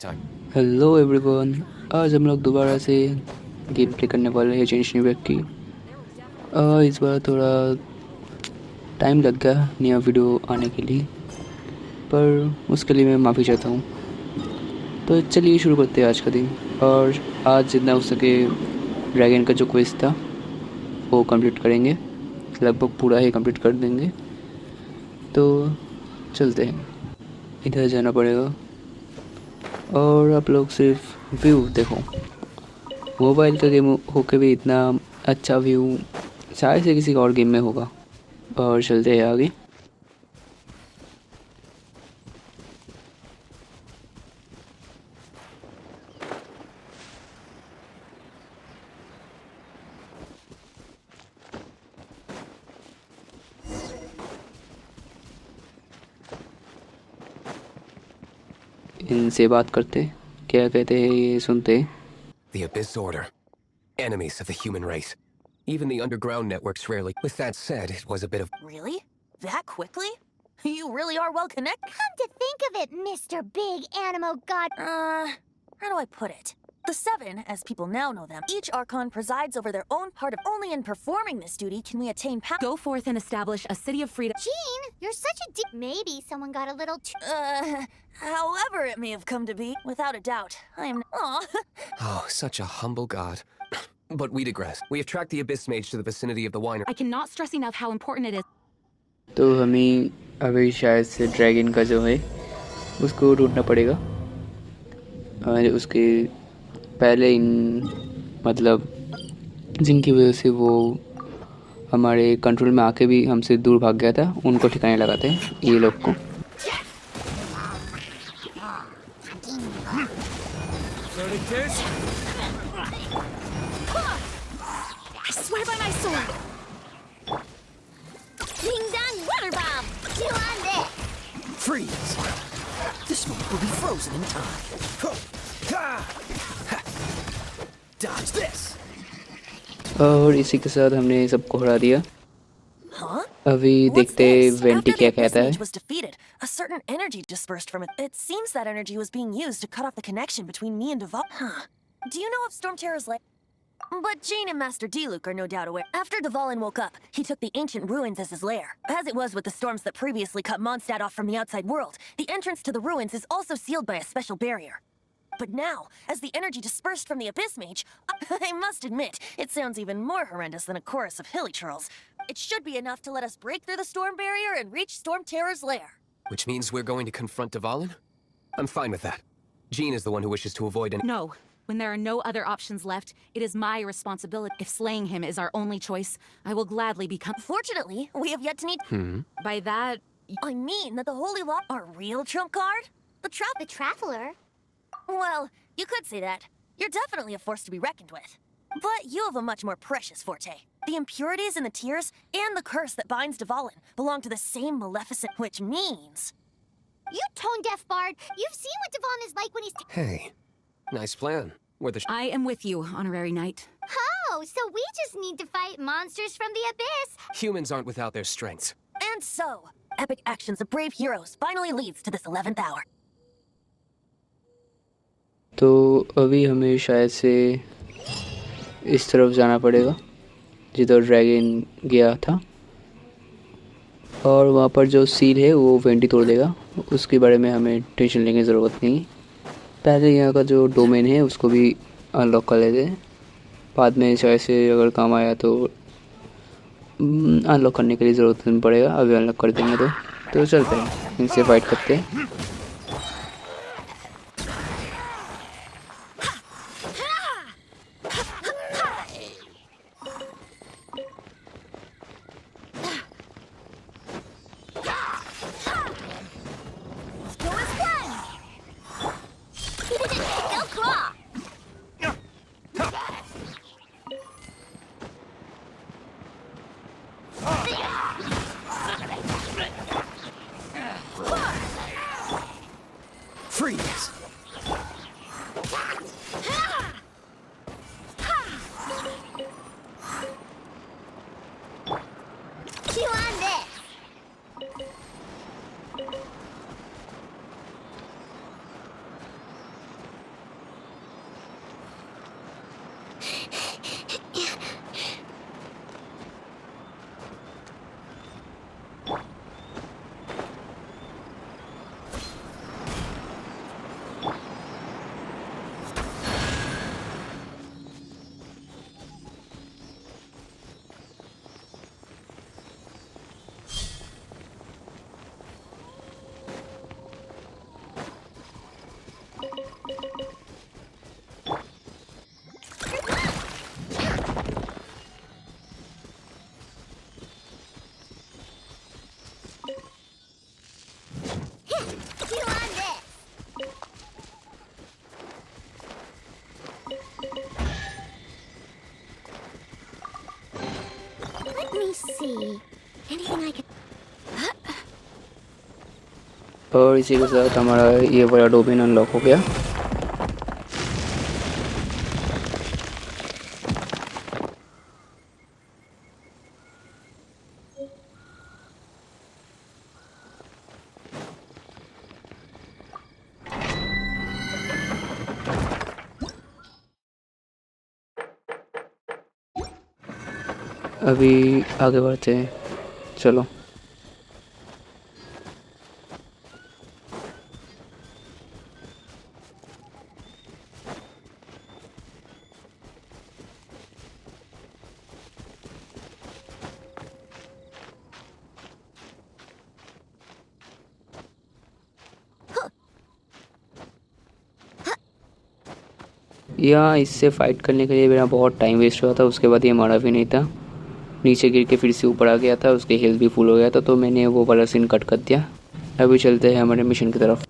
time. Hello everyone. आज हम लोग दोबारा से गेम प्ले करने वाले हैं जेंशिन इम्पैक्ट की। इस बार थोड़ा टाइम लग गया नया वीडियो आने के लिए, पर उसके लिए मैं माफ़ी चाहता हूँ। तो चलिए शुरू करते हैं आज का दिन। और आज जितना हो सके ड्रैगन का जो क्विज था वो कंप्लीट करेंगे, लगभग पूरा ही कंप्लीट कर देंगे। तो चलते हैं, इधर जाना पड़ेगा। और आप लोग सिर्फ व्यू देखो, मोबाइल का गेम होके भी इतना अच्छा व्यू शायद से किसी और गेम में होगा। और चलते हैं आगे। इनसे बात करते, क्या कहते हैं ये सुनते। The Abyss Order. Enemies of the human race. Even the underground networks rarely. With that said, it was a bit of. Really? That quickly? You really are well connected. Come to think of it, Mr. Big Animo God. How do I put it? The Seven, as people now know them, each Archon presides over their own part of. Only in performing this duty can we attain power. Go forth and establish a city of freedom. Jean, you're such a maybe someone got a little too. However it may have come to be, without a doubt, I am. Aw. Oh, such a humble god. But we digress. We have tracked the Abyss Mage to the vicinity of the Winer. I cannot stress enough how important it is. तो हमें अभी शायद से dragon का जो है उसको ढूंढना पड़ेगा। और उसके पहले इन मतलब जिनकी वजह से वो हमारे कंट्रोल में आके भी हमसे दूर भाग गया था, उनको ठिकाने लगाते हैं ये लोग को। I swear by my sword! Ding dong water bomb! Chew on this! Freeze! The smoke will be frozen in time. Dodge this! और इसी के साथ हमने सबको हरा दिया। Huh? अभी What's देखते this? वेंटी After the क्या Abyss कहता Mage है। was defeated, a certain energy dispersed from it. It seems that energy was being used to cut off the connection between me and Deval. Huh. Do you know of Storm Terror's lair? But Jean and Master Diluc are no doubt aware. After Dvalin woke up, he took the ancient ruins as his lair. As it was with the storms that previously cut Mondstadt off from the outside world, the entrance to the ruins is also sealed by a special barrier. But now, as the energy dispersed from the Abyss Mage, I must admit, it sounds even more horrendous than a chorus of hilly churls. It should be enough to let us break through the storm barrier and reach Storm Terror's lair. Which means we're going to confront Dvalin? I'm fine with that. Jean is the one who wishes to avoid any. No. When there are no other options left, it is my responsibility. If slaying him is our only choice, I will gladly become. Fortunately, we have yet to need. By that, I mean that the Holy Law, our real trump card? The Traveler? Well, you could say that. You're definitely a force to be reckoned with. But you have a much more precious forte. The impurities in the tears and the curse that binds Dvalin belong to the same maleficent, which means. You tone-deaf bard. You've seen what Devon is like when he's. Hey, nice plan. Where the. I am with you, honorary knight. Oh, so we just need to fight monsters from the abyss. Humans aren't without their strengths. And so, epic actions of brave heroes finally leads to this 11th hour. तो अभी हमें शायद से इस तरफ जाना पड़ेगा जिधर ड्रैगन गया था। और वहाँ पर जो सील है वो वेंटी तोड़ देगा, उसके बारे में हमें टेंशन लेने की ज़रूरत नहीं। पहले यहाँ का जो डोमेन है उसको भी अनलॉक कर लेते हैं, बाद में शायद से अगर काम आया तो अनलॉक करने के लिए ज़रूरत नहीं पड़ेगा। अभी अनलॉक कर देंगे तो चलते हैं, इनसे फाइट करते हैं। Go as one. Go claw. see. Anything I can. और इसी के साथ हमारा ये वाला डोमेन अनलॉक हो गया। अभी आगे बढ़ते हैं, चलो। यहाँ इससे फाइट करने के लिए मेरा बहुत टाइम वेस्ट हुआ था, उसके बाद ये मारा भी नहीं था। नीचे गिर के फिर से ऊपर आ गया था, उसके हेल्थ भी फुल हो गया था, तो मैंने वो वाला सीन कट कर दिया। अभी चलते हैं हमारे मिशन की तरफ।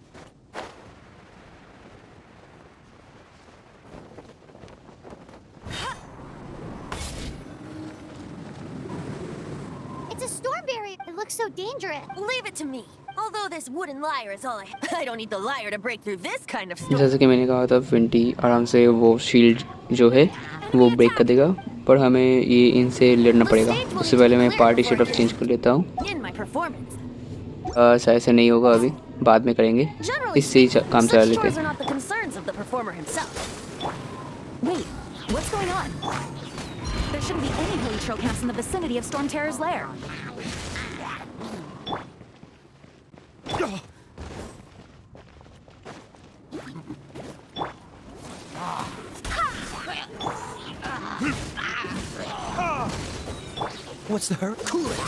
It's a storm barrier. It looks so dangerous. Leave it to me. Although this wooden lyre is all I don't need the lyre to break through this kind of storm. जैसे कि मैंने कहा था, विंटी आराम से वो शील्ड जो है वो ब्रेक कर देगा, पर हमें ये इनसे लड़ना पड़ेगा। उससे पहले मैं पार्टी सेटअप चेंज कर लेता हूँ। In my performance. शायद से नहीं होगा, अभी बाद में करेंगे, Generally इससे ही speaking, काम चला such लेते chores are हैं। not the concerns of the performer himself. Wait, what's going on? There shouldn't be any holy trail camps in the vicinity of Storm Terror's lair. What's the hurry? Cool it.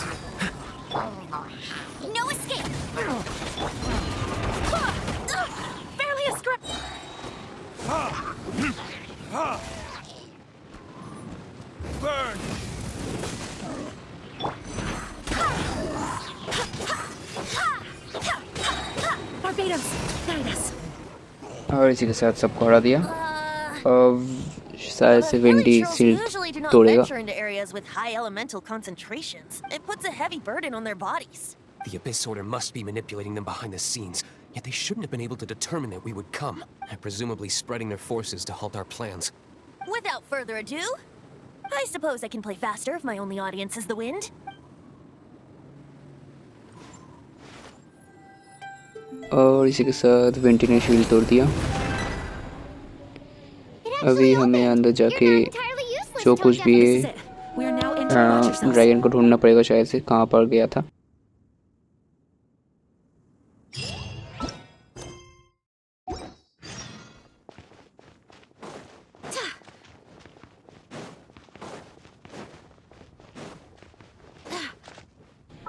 No escape. Barely a scratch. Burn! Barbados, guide us. और इसी के साथ सबको हरा दिया। अब शायद से But विंटी hilly trolls shield usually do not तोड़ेगा। venture into areas with high elemental concentrations. It puts a heavy burden on their bodies. The Abyss Order must be manipulating them behind the scenes, yet they shouldn't have been able to determine that we would come, and presumably spreading their forces to halt our plans. Without further ado, I suppose I can play faster if my only audience is the wind. और इसी के साथ विंटी ने shield तोड़ दिया। It अभी actually हमें opened. अंदर You're जाके not entirely useless, जो Tone कुछ भी This is है, it. We are now entering Watcher cells. Dragon को ढूंढना पड़ेगा, शायद से कहाँ पर गया था।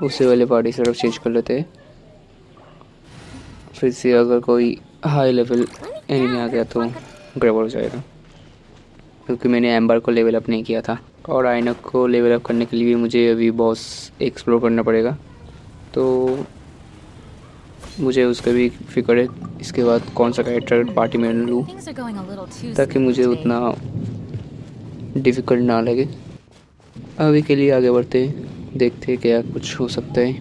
उससे पहले पार्टी सेटअप चेंज कर लेते हैं, फिर से अगर कोई हाई लेवल एनिमी आ गया तो गड़बड़ हो जाएगा, क्योंकि मैंने एम्बर को लेवल अप नहीं किया था। और आइनक को लेवल अप करने के लिए मुझे अभी बॉस एक्सप्लोर करना पड़ेगा, तो मुझे उसका भी फिक्र है इसके बाद कौन सा कैरेक्टर पार्टी में लूँ, Things are going a little too ताकि smooth मुझे today. उतना डिफ़िकल्ट ना लगे। अभी के लिए आगे बढ़ते हैं, देखते हैं क्या कुछ हो सकता है।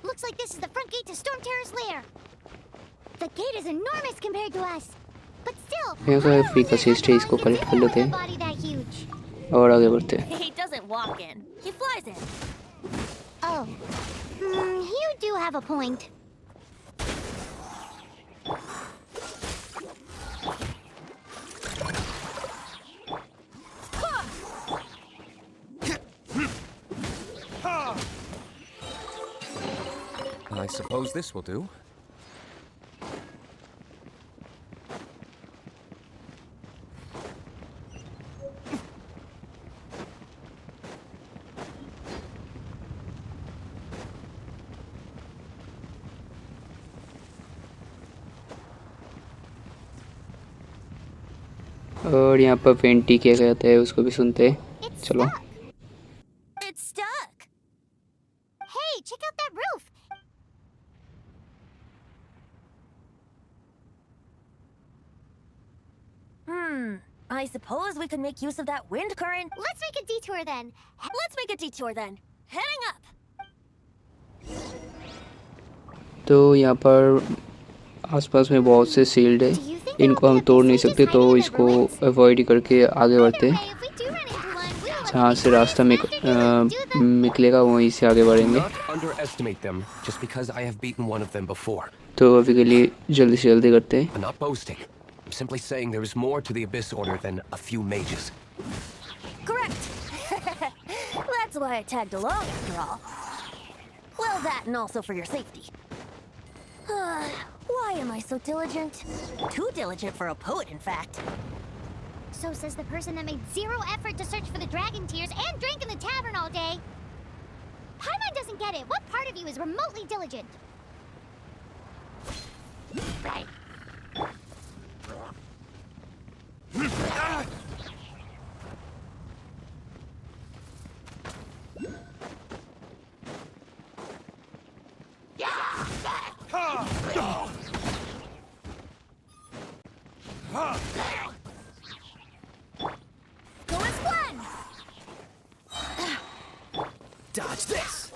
Looks like this is the front gate to Storm Terror's lair. The gate is enormous compared to us. But still, यहाँ का फ्री का चेस्ट है, इसको कलेक्ट कर लेते हैं और आगे बढ़ते हैं। He doesn't walk in, he flies in. Oh. You do have a point. I suppose this will do. और यहाँ पर पेंटी क्या कहता है उसको भी सुनते हैं, It's चलो। stuck. It's stuck. Hey, check out that roof. I suppose we could make use of that wind current. Let's make a detour then. Let's make a detour then. Heading up. तो यहाँ पर आसपास में बहुत से shield है, इनको हम तोड़ नहीं सकते, तो इसको अवॉइड ही करके आगे बढ़ते हैं। If we do run into one, we'll जहाँ से रास्ता निकलेगा वहीं से आगे बढ़ेंगे। Not underestimate them just because I have beaten one of them before. तो अभी के लिए जल्दी से जल्दी करते हैं। I'm not boasting. I'm simply saying there is more to the Abyss Order than a few mages. Correct. That's why I tagged along after all. Well, that and also for your safety. Why am I so diligent? Too diligent for a poet, in fact. So says the person that made zero effort to search for the dragon tears and drank in the tavern all day. Paimon doesn't get it. What part of you is remotely diligent? Go as one! Dodge this!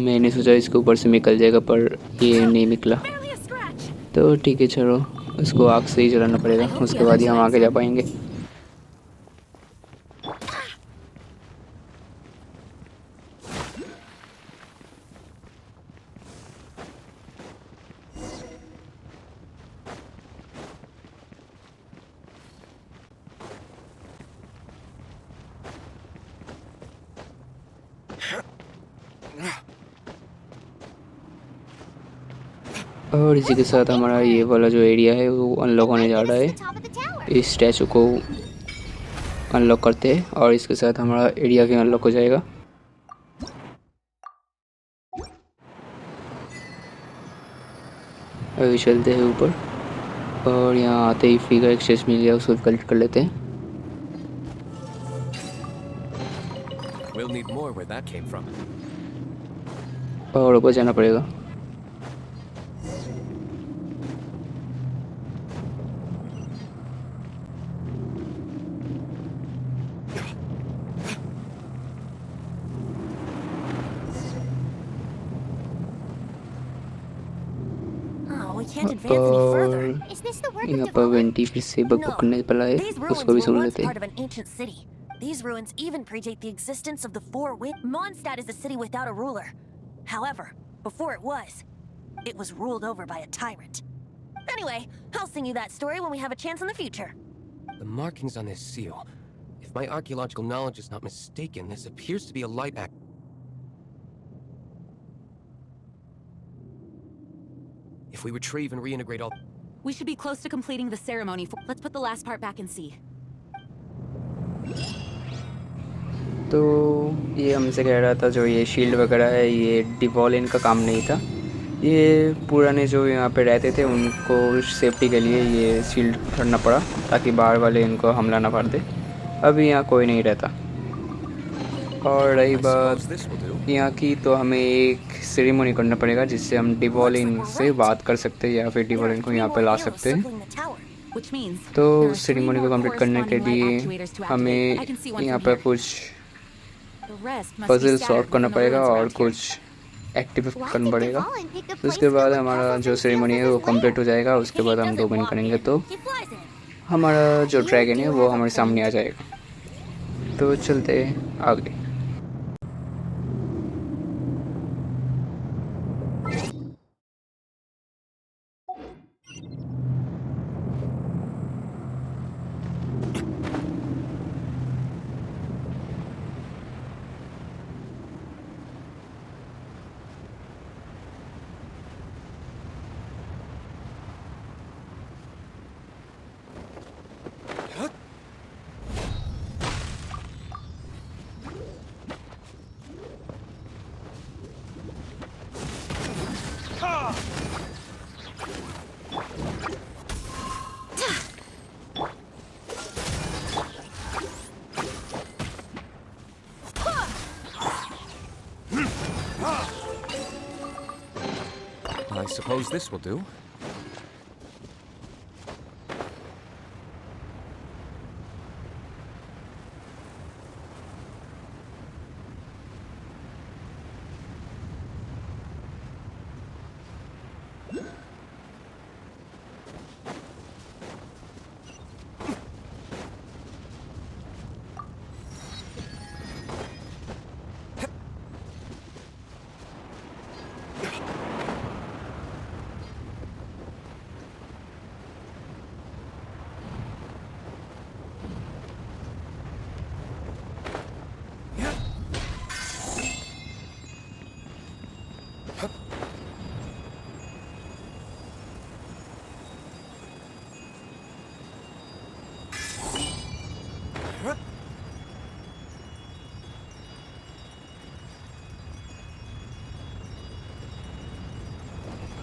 मैंने सोचा इसके ऊपर से निकल जाएगा, पर ये नहीं निकला। Barely a scratch. तो ठीक है, चलो उसको आग से ही जलाना पड़ेगा, उसके बाद ही हम आगे जा पाएंगे। और इसी के साथ हमारा ये वाला जो एरिया है वो अनलॉक होने जा रहा The है। top of the tower. इस स्टैचू को अनलॉक करते हैं और इसके साथ हमारा एरिया भी अनलॉक हो जाएगा। अभी चलते हैं ऊपर और यहाँ आते ही फ्री का एक्सेस मिल गया, उसको कलेक्ट कर लेते हैं। We'll need more where that came from. और ऊपर जाना पड़ेगा। Oh, we can't advance any further. और Is this the work यहाँ of पर Devolin? वेंटी फिर से बग पकड़ने पड़ा है, These ruins उसको भी were सुन once लेते part हैं। of an ancient city. These ruins even predate the existence of the Four Winds. Mondstadt is a city without a ruler. However, before it was ruled over by a tyrant. Anyway, I'll sing you that story when we have a chance in the future. The markings on this seal. If my archaeological knowledge is not mistaken, this appears to be a light act. If we retrieve and reintegrate all... We should be close to completing the ceremony. Let's put the last part back and see. तो ये हमसे कह रहा था जो ये shield वगैरह है ये डिवॉलिन का काम नहीं था, ये पुराने जो यहाँ पे रहते थे उनको सेफ्टी के लिए ये शील्ड करना पड़ा ताकि बाहर वाले इनको हमला ना कर दे। अभी यहाँ कोई नहीं रहता। और रही बात यहाँ की, तो हमें एक सेरेमनी करना पड़ेगा जिससे हम डिवॉलिन से बात कर सकते हैं या फिर डिवॉलिन को यहाँ पे ला सकते हैं। Which means तो there are three सेरेमनी को more कंप्लीट करने के corresponding light लिए actuators to हमें activate. I can see one यहाँ from पर here. कुछ The rest must be puzzle scattered solve करना within the पड़ेगा ruins और around here. कुछ एक्टिव Why करना did पड़ेगा। Devolin pick a तो उसके place बाद filled with हमारा puzzles जो and सेरेमनी है वो seals कंप्लीट हो with जाएगा। उसके He बाद हम 2 doesn't मिनट walk करेंगे in, तो he flies in. हमारा जो You ड्रैगन है do वो have a हमारे सामने आ point. जाएगा। तो चलते हैं आगे। Suppose this will do.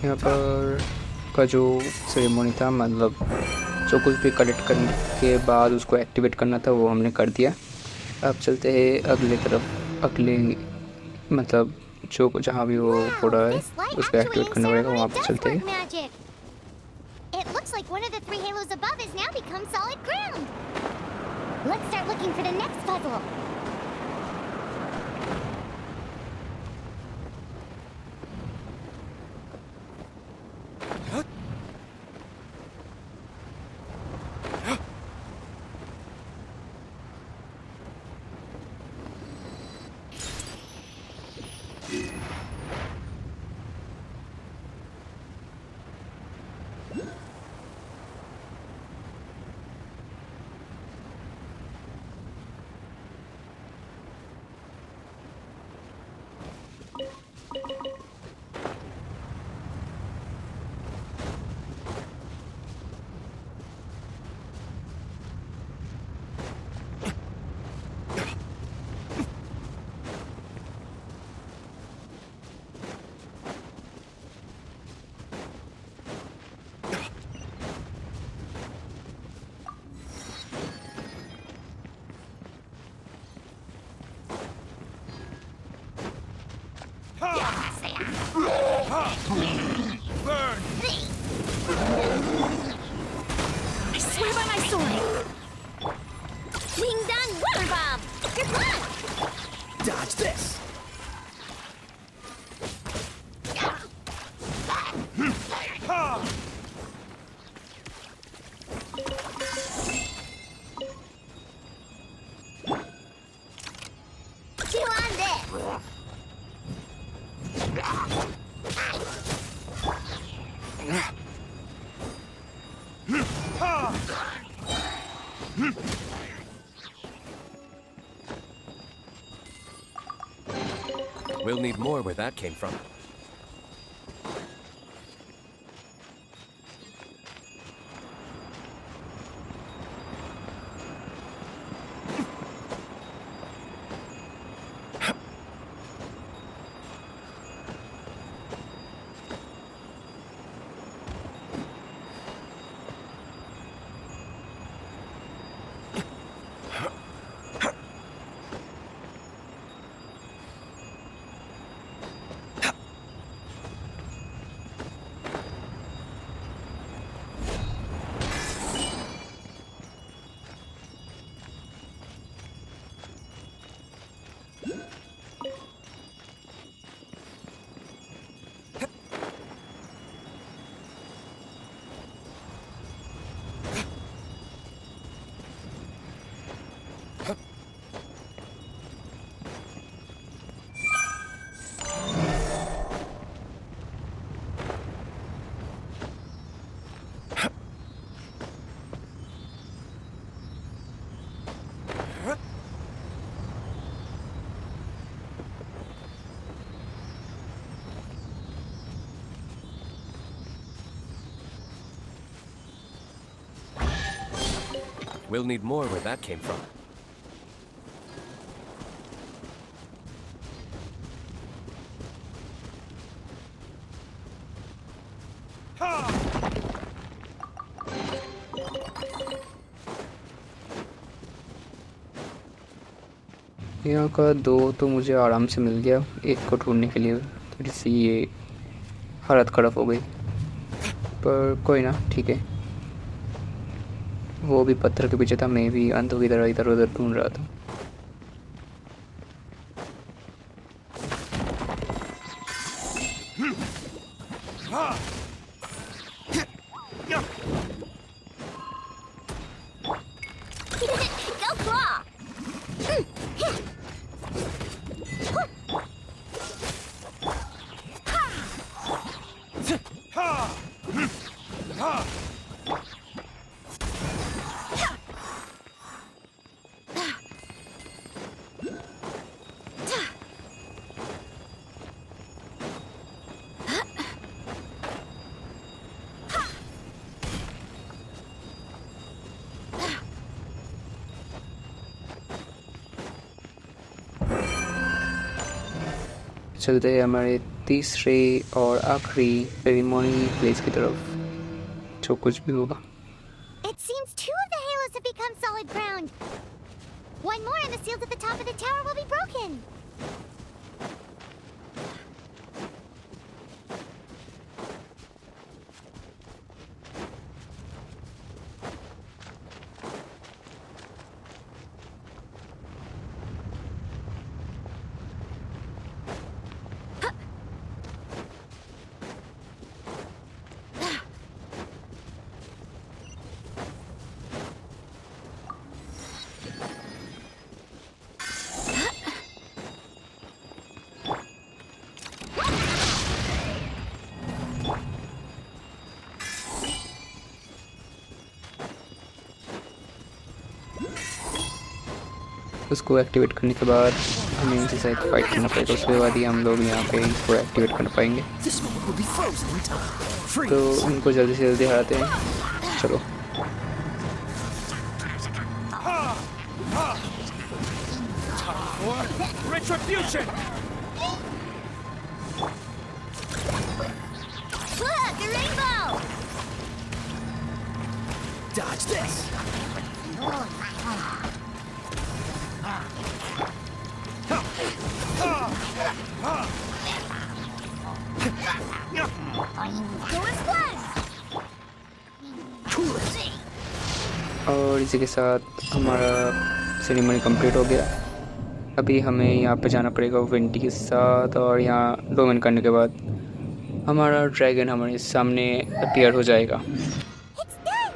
यहाँ पर का जो सेरेमोनी था, मतलब जो कुछ भी कलेक्ट करने के बाद उसको एक्टिवेट करना था वो हमने कर दिया। अब चलते हैं अगले तरफ, अगले मतलब जो जहाँ भी वो हो रहा है उसको एक्टिवेट करना पड़ेगा, वहाँ पर चलते हैं। It looks like one of the 3 halos above has now become solid ground. Let's start looking for the next puzzle. I swear by my sword! Ding dong, water bomb! Good luck! Dodge this. Chew on this. We'll need more where that came from. We'll need more where that came from. यहाँ का 2 तो मुझे आराम से मिल गया, एक को ढूंढने के लिए थोड़ी सी ये हालत ख़राब हो गई। पर कोई ना, ठीक है। वो भी पत्थर के पीछे था, मैं भी अंधों की तरह इधर उधर ढूंढ रहा था। Go claw! चलते हैं हमारे तीसरे और आखिरी सेरेमनी प्लेस की तरफ, जो कुछ भी होगा। It seems 2 of the halos have become solid ground. One more and the seals at the top of the tower will be broken. उसको एक्टिवेट करने के बाद हमें इनसे शायद फाइट करना पड़ेगा, उसके बाद ही हम लोग यहाँ पे इसको एक्टिवेट कर पाएंगे। This moment will be frozen in time. Freeze. तो इनको जल्दी से जल्दी हराते हैं, चलो। Retribution! Look, a rainbow! Dodge this. Bonus plus! और इसी के साथ हमारा सेरेमनी कंप्लीट हो गया। अभी हमें यहाँ पे जाना पड़ेगा वेंटी के साथ, और यहाँ डोमिन करने के बाद हमारा ड्रैगन हमारे सामने अपीयर हो जाएगा। It's done!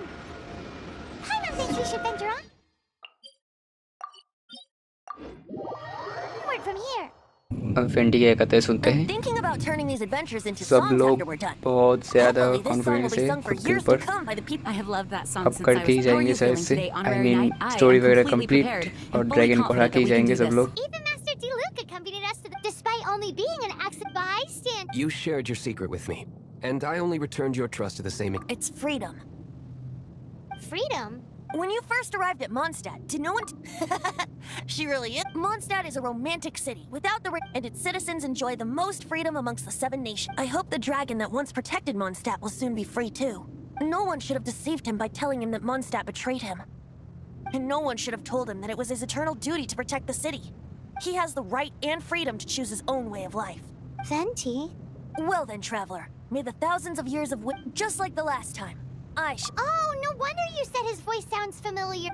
Paimon thinks we should venture on. Word from here. अब वेंटी क्या कहते हैं सुनते I'm हैं। thinking about turning these adventures into सब songs लोग after we're done. बहुत ज़्यादा Hopefully this song will confidence be है sung for खुद के years to ऊपर। come by the people. I have loved that song अब since I करके ही was. How are जाएंगे you शायद feeling से। today, I honorary mean knight? I story am वगैरह completely कंप्लीट prepared और and fully ड्रैगन को हरा confident के ही that we can जाएंगे do सब this. लोग। Even Master Diluc accompanied us to the despite only being an accident bystander. You shared your secret with me, and I only returned your trust to the same. It's freedom. Freedom? When you first arrived at Mondstadt, did no one... She really is. Mondstadt is a romantic city without the... and its citizens enjoy the most freedom amongst the 7 nations. I hope the dragon that once protected Mondstadt will soon be free too. No one should have deceived him by telling him that Mondstadt betrayed him. And no one should have told him that it was his eternal duty to protect the city. He has the right and freedom to choose his own way of life. Venti? Well then, traveler, may the thousands of years of just like the last time, Oh, no wonder you said his voice sounds familiar.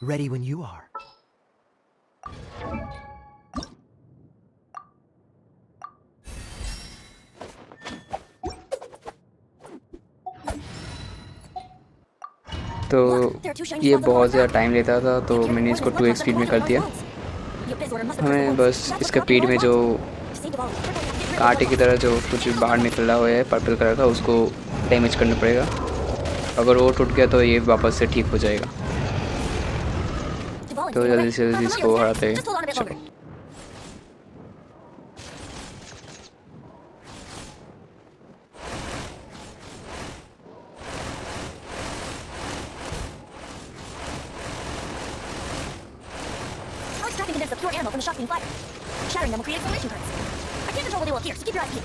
Ready when you are. तो ये बहुत ज़्यादा time लेता था, तो मैंने इसको 2x speed में कर दिया। हमें बस इसका पेट में जो कांटे की तरह जो कुछ बाहर निकला हुआ है पर्पल कलर का, उसको डैमेज करना पड़ेगा। अगर वो टूट गया तो ये वापस से ठीक हो जाएगा। तो जल्दी से जल्दी इसको हराते हैं, चलो। against the pure ammo from the shotgun fire. Shattering them will create exclamation currents. I can't control where they will appear, so keep your eyes peeled.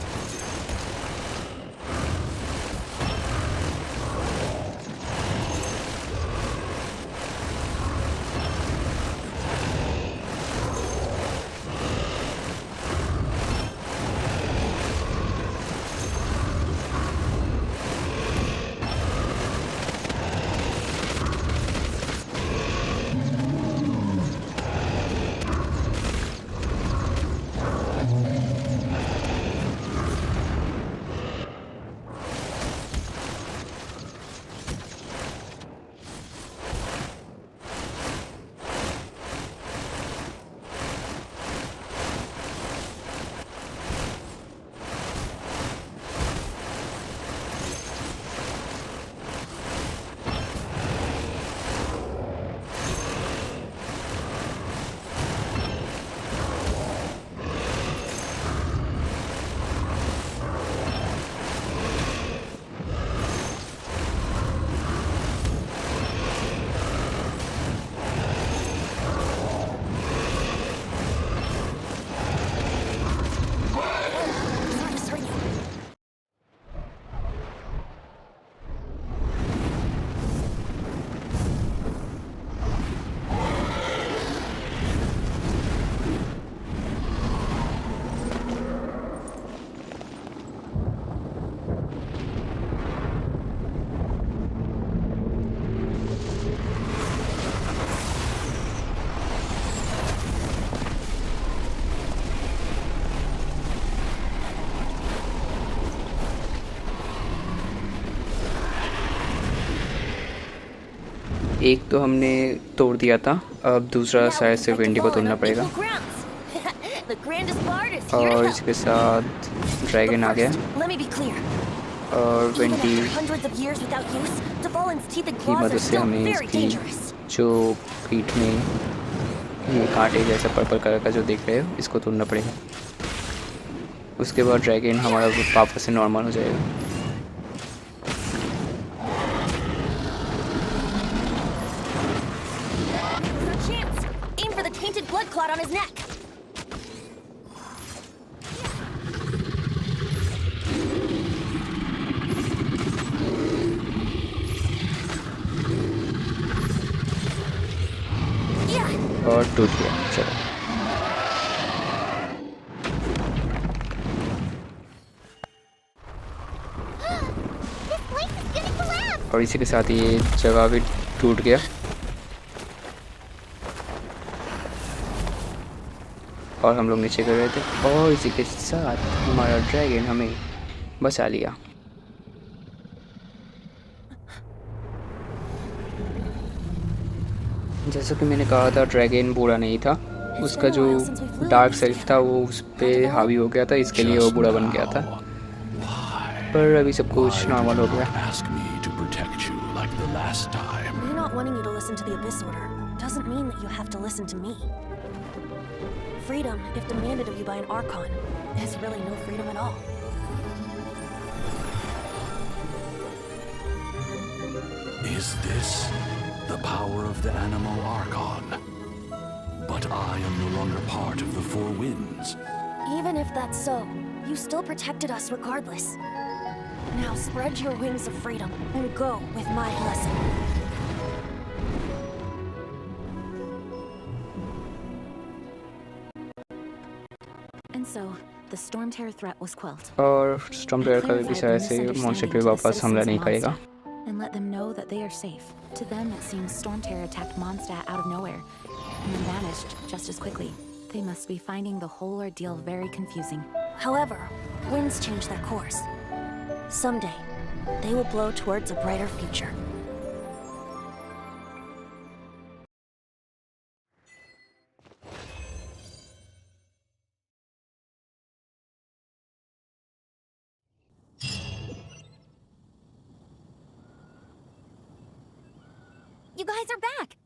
एक तो हमने तोड़ दिया था, अब दूसरा शायद से वेंडी को तोड़ना पड़ेगा। और इसके साथ ड्रैगन आ गया और वेंडी की मदद से हमें इसकी जो पीठ में ये कांटे जैसा पर्पल कलर का जो देख रहे हो इसको तोड़ना पड़ेगा। उसके बाद ड्रैगन हमारा वापस से नॉर्मल हो जाएगा। Blood clot on his neck. Yeah. और टूट गया। चलो और इसी के साथ ये जगह भी टूट गया और हम लोग नीचे कर रहे थे और इसी के साथ हमारा ड्रैगन हमें बचा लिया। जैसा कि मैंने कहा था ड्रैगन बुरा नहीं था, उसका जो डार्क सेल्फ था वो उस पर हावी हो गया था, इसके लिए वो बुरा बन गया था। पर अभी सब कुछ नॉर्मल हो गया। Me not wanting you to listen to the Abyss Order doesn't mean that you have to listen to me. Freedom, if demanded of you by an Archon, is really no freedom at all. Is this the power of the animal Archon? But I am no longer part of the Four Winds. Even if that's so, you still protected us regardless. Now spread your wings of freedom and go with my blessing. And so, the Storm Terror threat was quelled. और storm terror का भी शायद से monster पे वापस हमला नहीं करेगा। And let them know that they are safe. To them, it seems Storm Terror attacked Mondstadt out of nowhere and then vanished just as quickly. They must be finding the whole ordeal very confusing. However, winds change their course. Someday, they will blow towards a brighter future. You guys are back!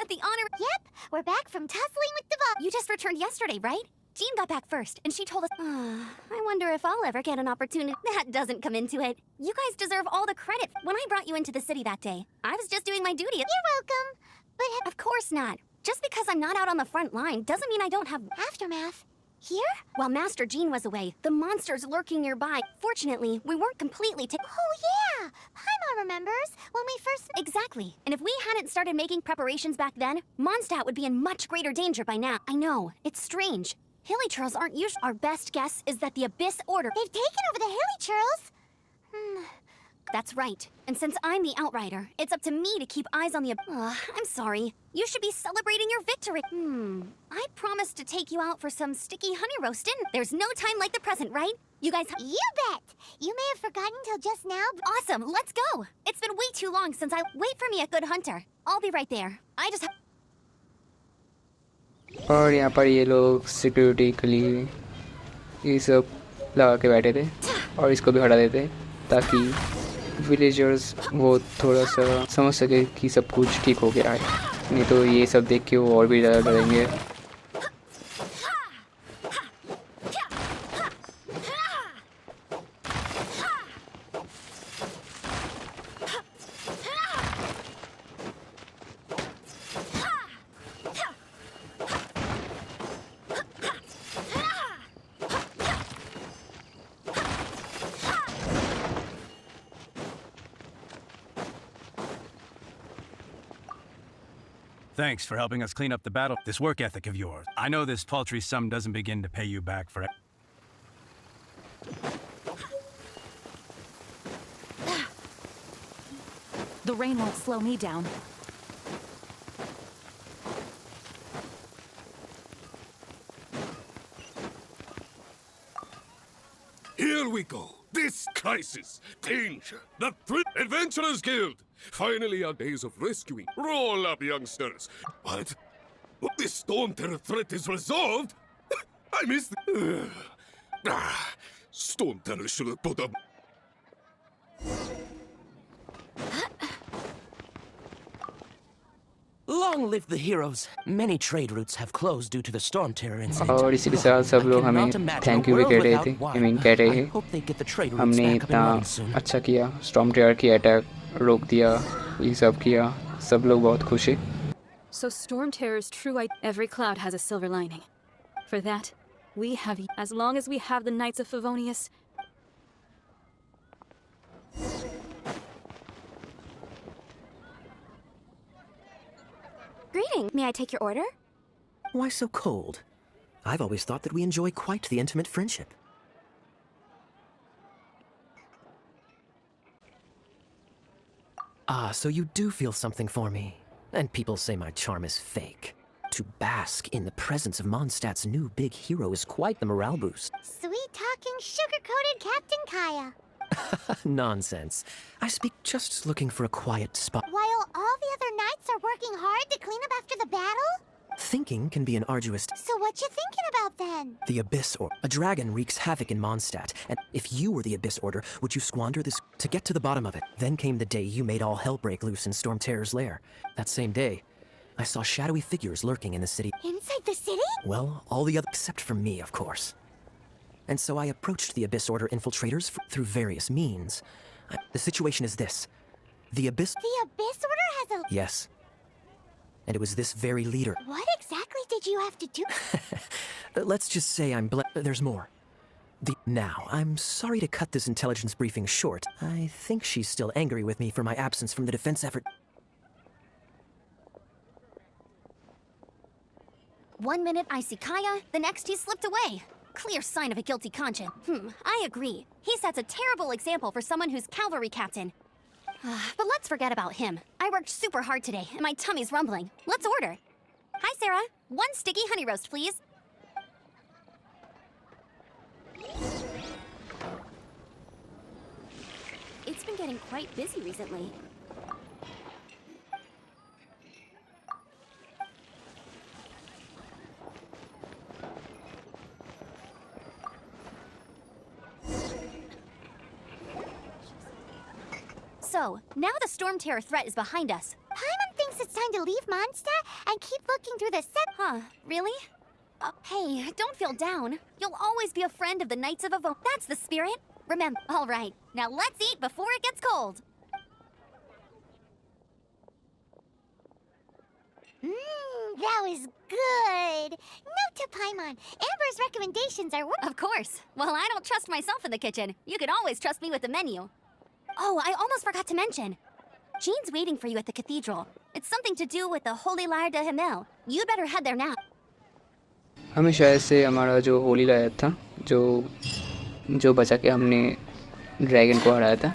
The honor... Yep, we're back from tussling with Deval. You just returned yesterday, right? Jean got back first, and she told us... I wonder if I'll ever get an opportunity. That doesn't come into it. You guys deserve all the credit. When I brought you into the city that day, I was just doing my duty. You're welcome. But of course not. Just because I'm not out on the front line doesn't mean I don't have aftermath. Here? While Master Jean was away, the monsters lurking nearby. Fortunately, we weren't completely Oh yeah! Paimon remembers when we first... Exactly. And if we hadn't started making preparations back then, Mondstadt would be in much greater danger by now. I know, it's strange. Hilichurls aren't usually... Our best guess is that the Abyss Order... They've taken over the Hilichurls? That's right. And since I'm the Outrider, it's up to me to keep eyes on the... I'm sorry. You should be celebrating your victory. I promised to take you out for some sticky honey roastin'. There's no time like the present, right? You guys... You bet! You may have forgotten till just now, but... Awesome, let's go! It's been way too long since I... Wait for me at Good Hunter. I'll be right there. I just... और यहाँ पर ये लोग security के लिए ये सब लगा के बैठे थे और इसको भी हटा देते ताकि विलेजर्स वो थोड़ा सा समझ सके कि सब कुछ ठीक हो गया है, नहीं तो ये सब देख के वो और भी ज़्यादा डरेंगे। Thanks for helping us clean up the battle. This work ethic of yours. I know this paltry sum doesn't begin to pay you back for it. The rain won't slow me down. Here we go. This crisis, danger, the Adventurers Guild. Finally, our days of rescuing. Roll up, youngsters. What? This Storm Terror threat is resolved? I missed... Storm Terror should have put up... Long live the heroes. Many trade routes have closed due to the Storm Terror incident. और इसी के साथ सब लोग हमें thank you भी कह रहे थे, I mean कह रहे हैं हमने इतना अच्छा किया, स्टॉर्म टेरर की अटैक रोक दिया, ये सब किया, सब लोग बहुत खुश हैं। So Storm Terror's true every cloud has a silver lining. For that, we have as long as we have the Knights of Favonius. Greeting. May I take your order? Why so cold? I've always thought that we enjoy quite the intimate friendship. Ah, so you do feel something for me. And people say my charm is fake. To bask in the presence of Mondstadt's new big hero is quite the morale boost. Sweet-talking, sugar-coated Captain Kaya. Nonsense. I speak just looking for a quiet spot. While all the other knights are working hard to clean up after the battle? Thinking can be an arduous... So what you thinking about then? The Abyss Order. A dragon wreaks havoc in Mondstadt, and if you were the Abyss Order, would you squander this to get to the bottom of it? Then came the day you made all hell break loose in Storm Terror's lair. That same day, I saw shadowy figures lurking in the city. Inside the city? Well, all the other... except for me, of course. And so I approached the Abyss Order infiltrators through various means. The situation is this. The Abyss... The Abyss Order has a... Yes. And it was this very leader. What exactly did you have to do? Let's just say there's more. Now, I'm sorry to cut this intelligence briefing short. I think she's still angry with me for my absence from the defense effort. 1 minute I see Kaya, the next he slipped away. Clear sign of a guilty conscience. I agree. He sets a terrible example for someone who's cavalry captain. But let's forget about him. I worked super hard today, and my tummy's rumbling. Let's order. Hi, Sarah. 1 sticky honey roast, please. It's been getting quite busy recently. So, now the Storm Terror threat is behind us. Paimon thinks it's time to leave Mondstadt and keep looking through the set. Huh, really? Hey, don't feel down. You'll always be a friend of the Knights of Avon. That's the spirit. Remember. All right, now let's eat before it gets cold. That was good. Note to Paimon, Amber's recommendations are... Of course. Well, I don't trust myself in the kitchen. You can always trust me with the menu. Oh, I almost forgot to mention. Jean's waiting for you at the cathedral. It's something to do with the Holy Lyre de Himmel. You'd better head there now. हमें शायद से हमारा जो Holi lawyer था जो बचा के हमने ड्रैगन को हराया था,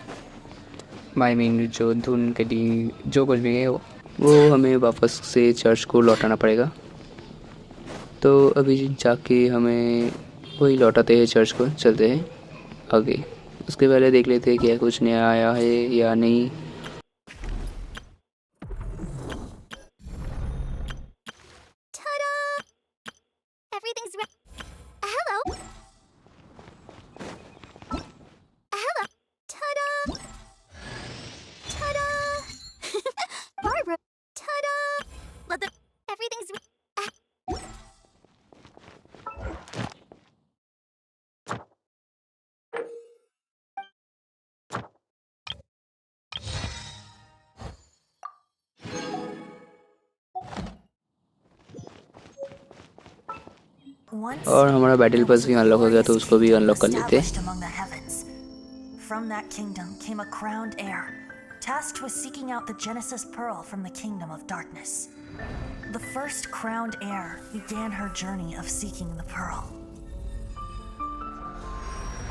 आई मीन जो धुन के लिए जो कुछ भी है वो हमें वापस से चर्च को लौटाना पड़ेगा। तो अभी जाके हमें वही लौटाते हैं चर्च को, चलते हैं आगे। उसके पहले देख लेते हैं क्या कुछ नया आया है या नहीं। और हमारा बैटल पास भी अनलॉक हो गया, तो उसको भी अनलॉक कर लेते हैं। From that kingdom came a crowned heir, tasked with seeking out the Genesis Pearl from the Kingdom of Darkness. The first crowned heir began her journey of seeking the Pearl.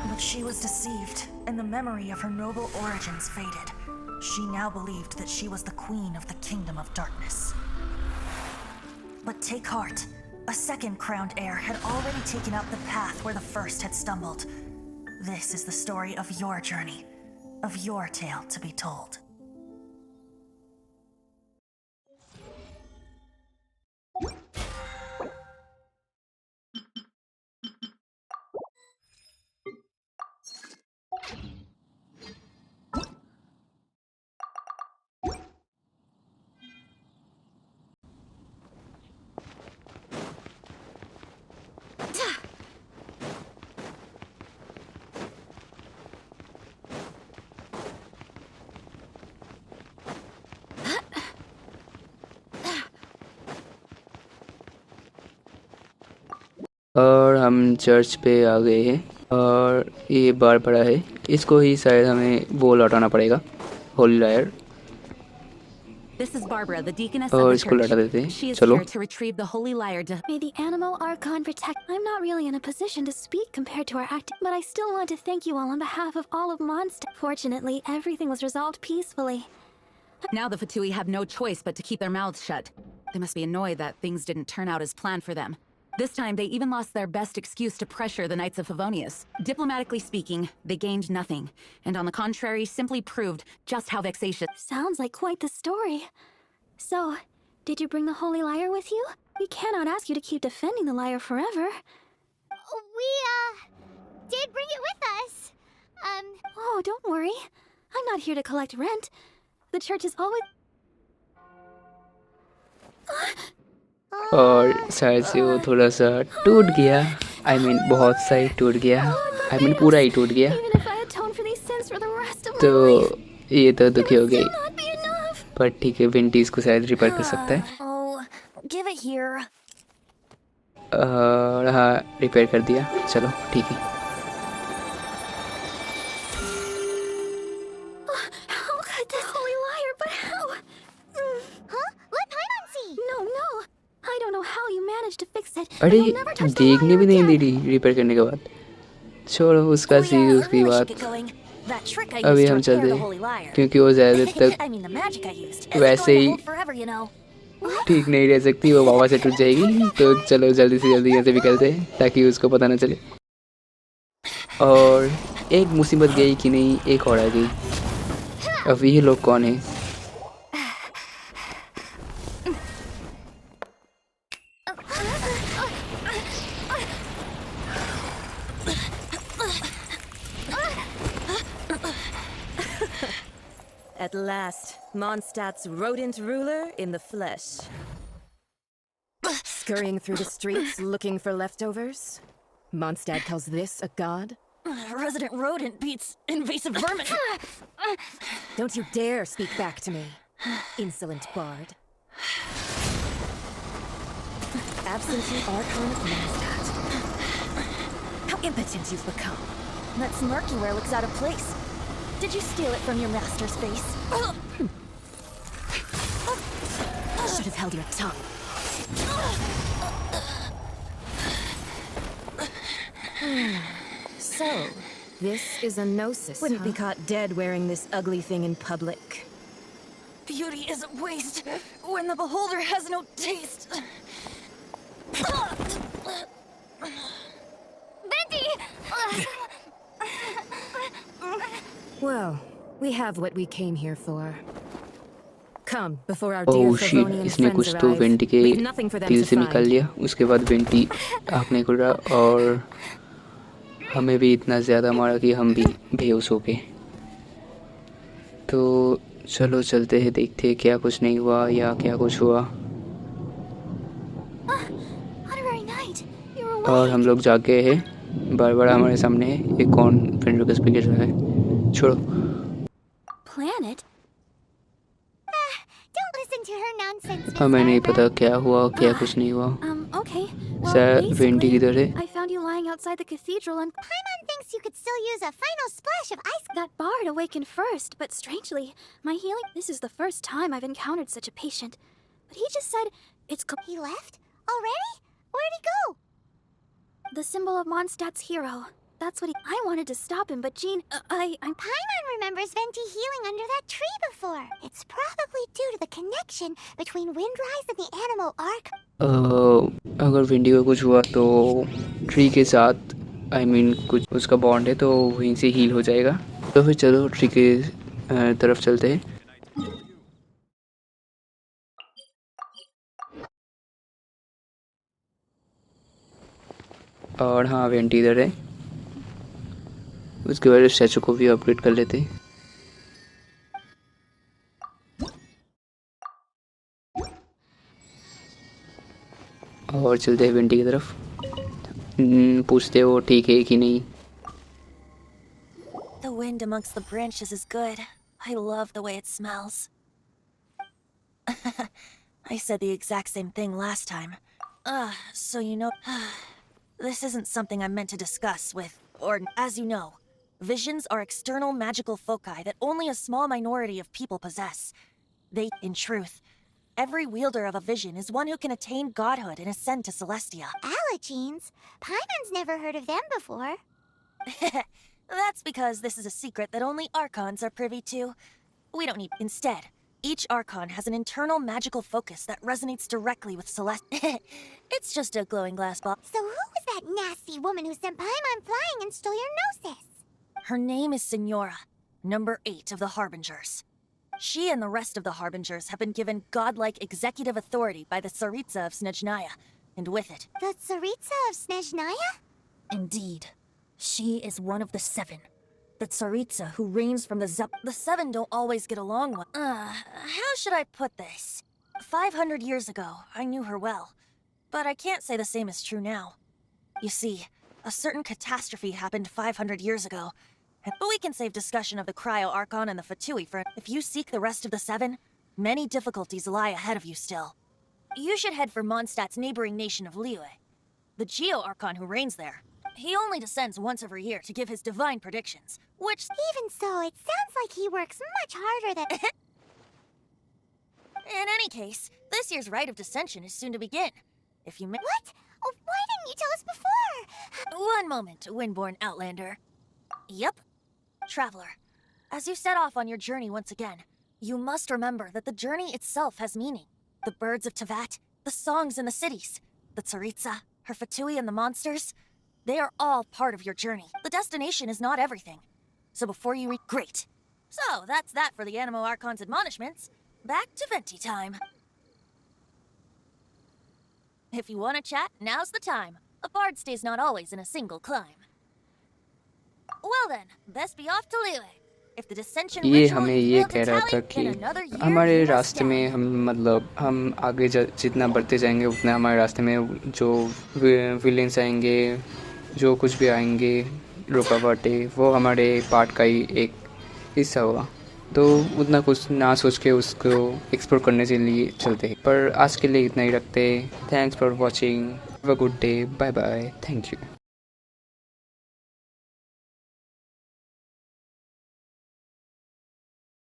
But she was deceived, and the memory of her noble origins faded. She now believed that she was the queen of the Kingdom of Darkness. But take heart. A second crowned heir had already taken up the path where the first had stumbled. This is the story of your journey, of your tale to be told. और हम church पे आ गए हैं और ये बार पड़ा है, इसको ही शायद हमें वो लौटाना पड़ेगा, holy liar. This is Barbara, the deaconess और of the इसको लौटा church. देते हैं, She is चलो। here to retrieve the holy lyre to... May the Animo Archon protect... I'm not really in a position to speak compared to our act, but I still want to thank you all on behalf of all of Mondstadt. Fortunately, everything was resolved peacefully. Now the Fatui have no choice but to keep their mouths shut. They must be annoyed that things didn't turn out as planned for them. This time, they even lost their best excuse to pressure the Knights of Favonius. Diplomatically speaking, they gained nothing, and on the contrary, simply proved just how vexatious... Sounds like quite the story. So, did you bring the Holy Lyre with you? We cannot ask you to keep defending the lyre forever. We, did bring it with us. Oh, don't worry. I'm not here to collect rent. The church is always... और शायद से वो थोड़ा सा टूट गया, I mean बहुत सा ही टूट गया, I mean पूरा ही टूट गया। तो ये तो दुखी हो गई, पर ठीक है, विंटी इसको शायद रिपेयर कर सकता है। Give it here. और हाँ, रिपेयर कर दिया, चलो ठीक है। How could this Holy Lyre, but how? Huh? Let Paimon see. No. I don't know how you managed to fix it. अरे देखने भी नहीं दे रही रिपेयर करने के बाद। छोड़ो उसका सी उसकी बात। अभी हम चलते हैं, क्योंकि वो ज़्यादा तक वैसे ही ठीक नहीं रह सकती, वो बाबा से टूट जाएगी। तो चलो जल्दी से जल्दी यहाँ से निकलते हैं ताकि उसको पता न चले। और एक मुसीबत गई कि नहीं, एक और आ गई। अब ये लोग कौन है? At last, Mondstadt's rodent ruler in the flesh. Scurrying through the streets looking for leftovers? Mondstadt calls this a god? Resident rodent beats invasive vermin. Don't you dare speak back to me, insolent bard. absentee Archon of Mondstadt. How impotent you've become. That smirk you wear looks out of place. Did you steal it from your master's face? Should have held your tongue. So, this is a gnosis. Wouldn't be caught dead wearing this ugly thing in public. Beauty is a waste when the beholder has no taste. Venti! Well, we have what we came here for. Come, before our dear oh shit, Favonian इसने friends कुछ तो arrive. Vanity के Leave nothing for them दिल to से निकाल find. लिया। उसके बाद वेंटी आँखने खुला और हमें भी इतना ज़्यादा मारा कि हम भी बेहोश हो गए। तो चलो चलते हैं, देखते हैं क्या कुछ नहीं हुआ या क्या कुछ हुआ। Honorary Knight, you're awake. और हम लोग जाके हैं, बार बार हमारे सामने एक कौन फ्रेंड रिक्वेस्ट पे गिर रहा है। छोड़ो। Planet? Don't listen to her nonsense, Miss हमें नहीं Barbara. पता क्या हुआ क्या कुछ नहीं हुआ। Okay. Well, sir vanity basically, किधर है? I found you lying outside the cathedral and Paimon thinks you could still use a final splash of ice. That bard awakened first, but strangely, my healing... This is the first time I've encountered such a patient. But he just said it's... He left? Already? Where'd he go? The symbol of Mondstadt's hero. That's what he... I wanted to stop him, but Jean... I'm... Paimon remembers Venti healing under that tree before. It's probably due to the connection between Windrise and the Animo Arc. अगर vanity को कुछ हुआ तो tree के साथ कुछ उसका bond है, तो वहीं से हील हो जाएगा। तो फिर चलो ट्री के तरफ चलते हैं। और हाँ वेंटी इधर है। उसके बाद स्टैचू को भी अपग्रेड कर लेते हैं। और चलते हैं वेंटी की तरफ। पूछते हो ठीक है कि नहीं। The wind amongst the branches is good. I love the way it smells. I said the exact same thing last time. So you know, this isn't something I'm meant to discuss with, or as you know, visions are external magical foci that only a small minority of people possess. They, in truth, every wielder of a vision is one who can attain godhood and ascend to Celestia. Allergenes? Paimon's never heard of them before. That's because this is a secret that only Archons are privy to. We don't need... Instead, each Archon has an internal magical focus that resonates directly with Celeste. It's just a glowing glass ball. So who was that nasty woman who sent Paimon flying and stole your gnosis? Her name is Signora, number 8 of the Harbingers. She and the rest of the Harbingers have been given godlike executive authority by the Tsaritsa of Snezhnaya, and with it... The Tsaritsa of Snezhnaya? Indeed. She is one of the 7. The Tsaritsa who reigns from the The 7 don't always get along well. How should I put this? 500 years ago, I knew her well. But I can't say the same is true now. You see, a certain catastrophe happened 500 years ago. But we can save discussion of the Cryo Archon and the Fatui for... If you seek the rest of the 7, many difficulties lie ahead of you still. You should head for Mondstadt's neighboring nation of Liyue. The Geo Archon who reigns there. He only descends once every year to give his divine predictions, which... Even so, it sounds like he works much harder than... In any case, this year's rite of descension is soon to begin. If you may... What? Oh, why didn't you tell us before? One moment, Windborn Outlander. Yep. Traveler, as you set off on your journey once again, you must remember that the journey itself has meaning. The birds of Tevat, the songs in the cities, the Tsaritsa, her Fatui and the monsters, they are all part of your journey. The destination is not everything. So before you reach... Great. So, that's that for the Animo Archon's admonishments. Back to Venti time. If you want to chat, now's the time. A bard stays not always in a single climb. Well then, best be off to Liyue. If the descension ये ritual हमें you ये fail कह to रहा tally, था कि then another year हमारे you must रास्ते में die. हम आगे जितना बढ़ते जाएंगे उतना हमारे रास्ते में जो विलेंस आएंगे, जो कुछ भी आएंगे रुकावटें, वो हमारे पार्ट का ही एक हिस्सा होगा। तो उतना कुछ ना सोच के उसको एक्सप्लोर करने के लिए चलते हैं। पर आज के लिए इतना ही रखते हैं। Thanks for watching, have a good day, bye bye, thank you.